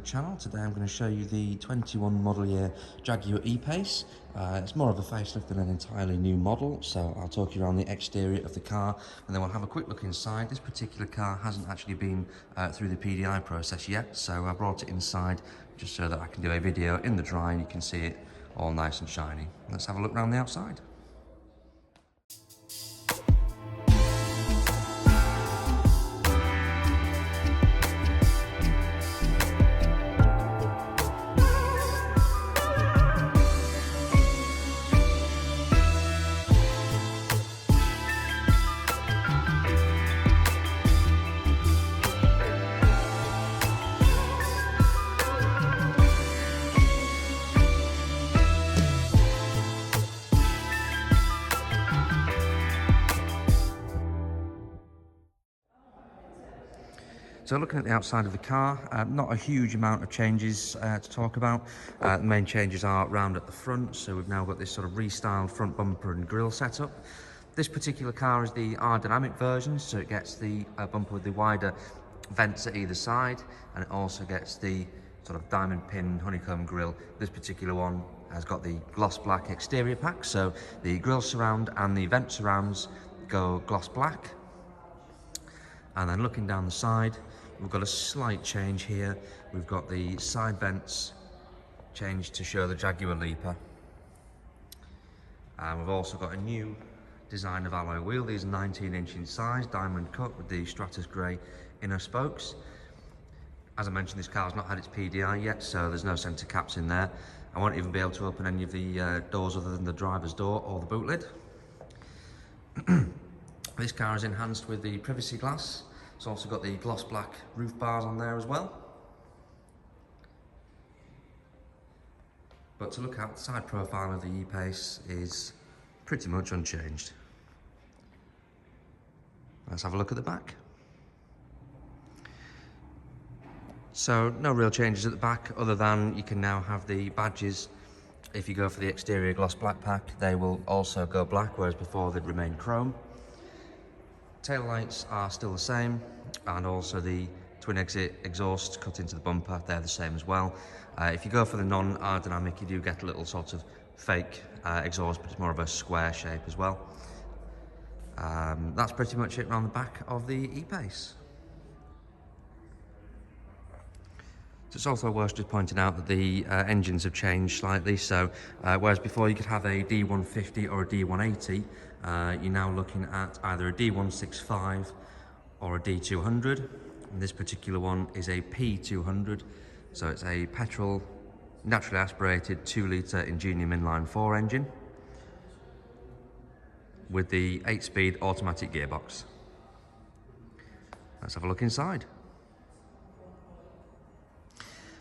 channel. Today I'm going to show you the 21 model year Jaguar E-Pace. It's more of a facelift than an entirely new model, so I'll talk you around the exterior of the car and then we'll have a quick look inside. This particular car hasn't actually been through the PDI process yet, so I brought it inside just so that I can do a video in the dry and you can see it all nice and shiny. Let's have a look around the outside. So looking at the outside of the car, not a huge amount of changes to talk about. The main changes are round at the front, so we've now got this sort of restyled front bumper and grille setup. This particular car is the R-Dynamic version, so it gets the bumper with the wider vents at either side, and it also gets the sort of diamond pin honeycomb grille. This particular one has got the gloss black exterior pack, so the grille surround and the vent surrounds go gloss black. And then looking down the side, we've got a slight change here. We've got the side vents changed to show the Jaguar Leaper. And we've also got a new design of alloy wheel. These are 19-inch in size, diamond cut with the Stratus grey inner spokes. As I mentioned, this car's not had its PDI yet, so there's no centre caps in there. I won't even be able to open any of the doors other than the driver's door or the boot lid. This car is enhanced with the privacy glass. It's also got the gloss black roof bars on there as well. But to look at, the side profile of the E-Pace is pretty much unchanged. Let's have a look at the back. So no real changes at the back other than you can now have the badges. If you go for the exterior gloss black pack, they will also go black, whereas before they'd remain chrome. Tail lights are still the same, and also the twin exit exhaust cut into the bumper, they're the same as well. If you go for the non-R-Dynamic, you do get a little sort of fake exhaust, but it's more of a square shape as well. That's pretty much it around the back of the E-Pace. So it's also worth just pointing out that the engines have changed slightly. So whereas before you could have a D150 or a D180, you're now looking at either a D165 or a D200. And this particular one is a P200. So it's a petrol, naturally aspirated 2-litre Ingenium inline 4 engine with the 8-speed automatic gearbox. Let's have a look inside.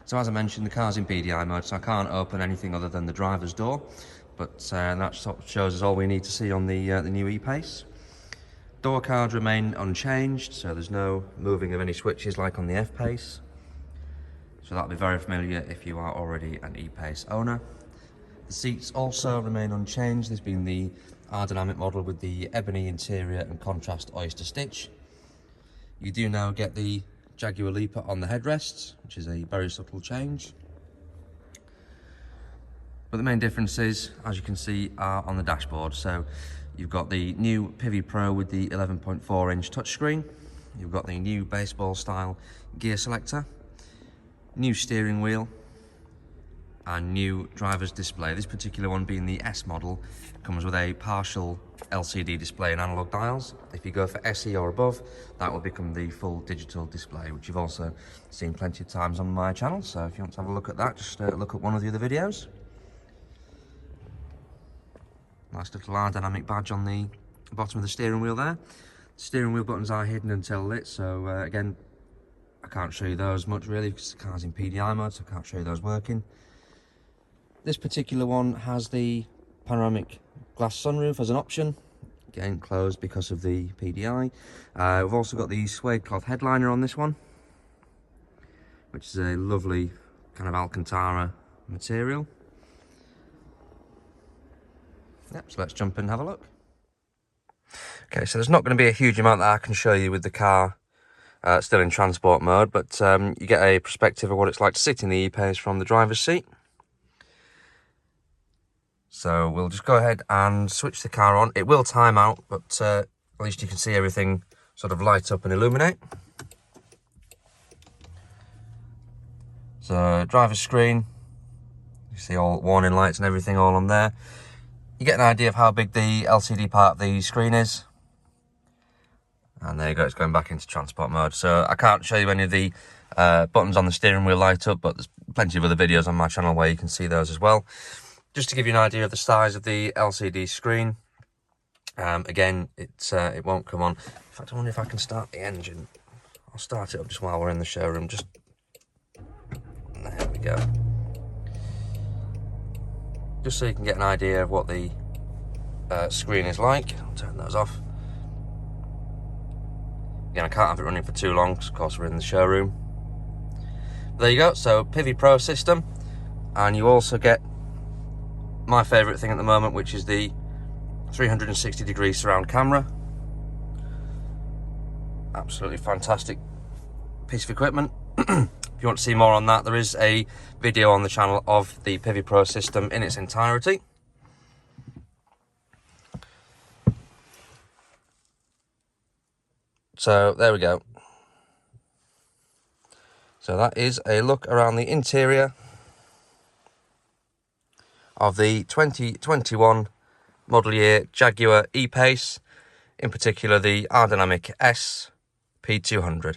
So as I mentioned, the car's in PDI mode, so I can't open anything other than the driver's door. But that sort of shows us all we need to see on the new E-Pace. Door cards remain unchanged, so there's no moving of any switches like on the F-Pace. So that'll be very familiar if you are already an E-Pace owner. The seats also remain unchanged, this being the R-Dynamic model with the ebony interior and contrast oyster stitch. You do now get the Jaguar Leaper on the headrests, which is a very subtle change. But the main differences, as you can see, are on the dashboard. So you've got the new Pivi Pro with the 11.4-inch touchscreen. You've got the new baseball style gear selector, new steering wheel, and new driver's display. This particular one, being the S model, comes with a partial LCD display and analog dials. If you go for SE or above, that will become the full digital display, which you've also seen plenty of times on my channel. So if you want to have a look at that, just look at one of the other videos. Nice little R-Dynamic badge on the bottom of the steering wheel there. The steering wheel buttons are hidden until lit, so again, I can't show you those much really because the car's in PDI mode, so I can't show you those working. This particular one has the panoramic glass sunroof as an option, again closed because of the PDI. We've also got the suede cloth headliner on this one, which is a lovely kind of Alcantara material. Yep, so let's jump in and have a look. Okay, so there's not going to be a huge amount that I can show you with the car still in transport mode, but you get a perspective of what it's like to sit in the E-Pace from the driver's seat. So we'll just go ahead and switch the car on. It will time out, but at least you can see everything sort of light up and illuminate. So driver's screen, you see all warning lights and everything all on there. You get an idea of how big the LCD part of the screen is. And there you go, it's going back into transport mode. So I can't show you any of the buttons on the steering wheel light up, but there's plenty of other videos on my channel where you can see those as well. Just to give you an idea of the size of the LCD screen. Again, it won't come on. In fact, I wonder if I can start the engine. I'll start it up just while we're in the showroom. Just there we go. Just so you can get an idea of what the screen is like. I'll turn those off. Again, I can't have it running for too long because, of course, we're in the showroom. But there you go. So, Pivi Pro system, and you also get my favourite thing at the moment, which is the 360-degree surround camera. Absolutely fantastic piece of equipment. If you want to see more on that, there is a video on the channel of the Pivi Pro system in its entirety. So there we go. So that is a look around the interior of the 2021 model year Jaguar E-Pace, in particular the R-Dynamic S P200.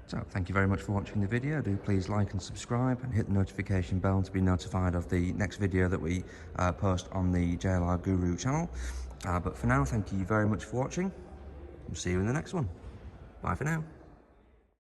So thank you very much for watching the video. Do please like and subscribe and hit the notification bell to be notified of the next video that we post on the JLR Guru channel. But for now, thank you very much for watching. We'll see you in the next one. Bye for now.